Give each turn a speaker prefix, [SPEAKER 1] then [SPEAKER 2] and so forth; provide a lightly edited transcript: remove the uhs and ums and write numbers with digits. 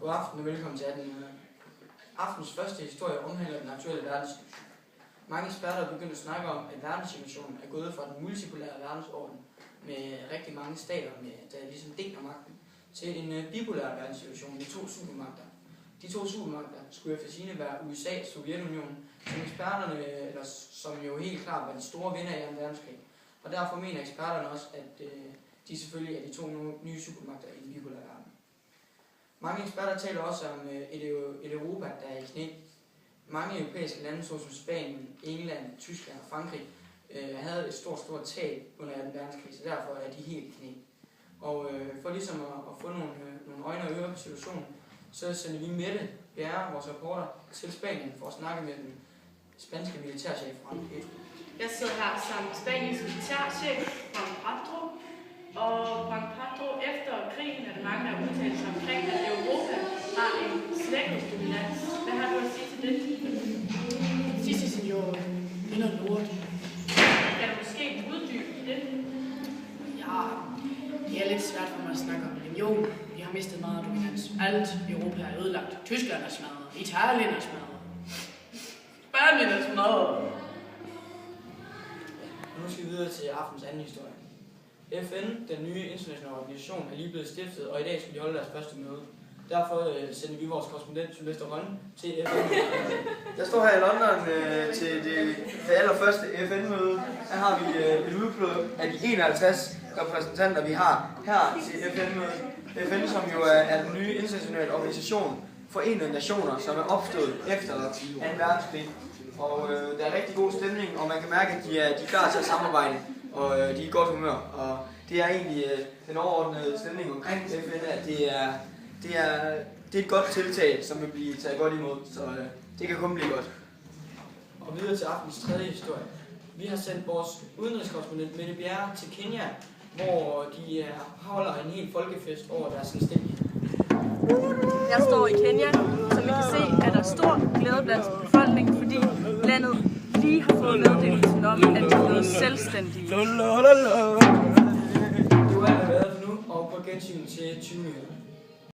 [SPEAKER 1] God aften og velkommen til 18. Aftens første historie omhandler den aktuelle verdenssituation. Mange eksperter er begyndt at snakke om, at verdenssituationen er gået fra den multipolære verdensorden med rigtig mange stater, der ligesom deler magten, til en bipolær verdenssituation med to supermagter. De to supermagter skulle efter sigende være USA og Sovjetunionen, som jo helt klart var de store vinder i 2. verdenskrig. Og derfor mener eksperterne også, at de selvfølgelig er de to nye supermagter i den bipolære verden. Mange eksperter taler også om et Europa, der er i knæ. Mange europæiske lande, såsom Spanien, England, Tyskland og Frankrig, havde et stort tab under 2. verdenskrig, så derfor er de helt i knæ. Og for ligesom at få nogle øjne og ører på situationen, så sender vi Mette Bjerre, vores reporter, til Spanien for at snakke med den spanske militærchef Juan Pedro.
[SPEAKER 2] Jeg sidder her sammen med Spaniens militærchef Juan Pedro. Og Juan Pedro, efter krigen er der mange, der har udtalt sig omkring, at Europa har en slækket dominans. Hvad har du at sige til det?
[SPEAKER 3] Sí, señor. Vinder Nord.
[SPEAKER 2] Kan du måske uddybe det?
[SPEAKER 3] Ja, det er lidt svært for mig at snakke om, men jo, vi har mistet meget dominans. Alt i Europa er ødelagt. Tyskland er smadret. Italien er smadret. Spanien er smadret.
[SPEAKER 1] Nu skal vi videre til aftens anden historie. FN, den nye internationale organisation, er lige blevet stiftet, og i dag skal de holde deres første møde. Derfor sender vi vores korrespondent Sylvester Rønne til FN.
[SPEAKER 4] Jeg står her i London til det allerførste FN-møde. Her har vi et udpluk af de 51 repræsentanter, vi har her til FN-mødet. FN, som jo er den nye internationale organisation Forenede Nationer, som er opstået efter 2. verdenskrig. Og der er rigtig god stemning, og man kan mærke, at de er klar til at samarbejde, og de er i godt humør. Og det er egentlig den overordnede stemning omkring FN, at det er et godt tiltag, som vil blive taget godt imod, så det kan kun blive godt.
[SPEAKER 1] Og videre til aftens tredje historie. Vi har sendt vores udenrigskorrespondent Mette Bjerre til Kenya, hvor de holder en hel folkefest over deres selvstændighed.
[SPEAKER 5] Jeg står i Kenya, som I kan se, er der stor glæde blandt befolkningen, fordi landet lige har fået meddelelsen om, at de er blevet selvstændige.
[SPEAKER 1] Det var alt, hvad der har været for nu, og på gensyn til 20 minutter.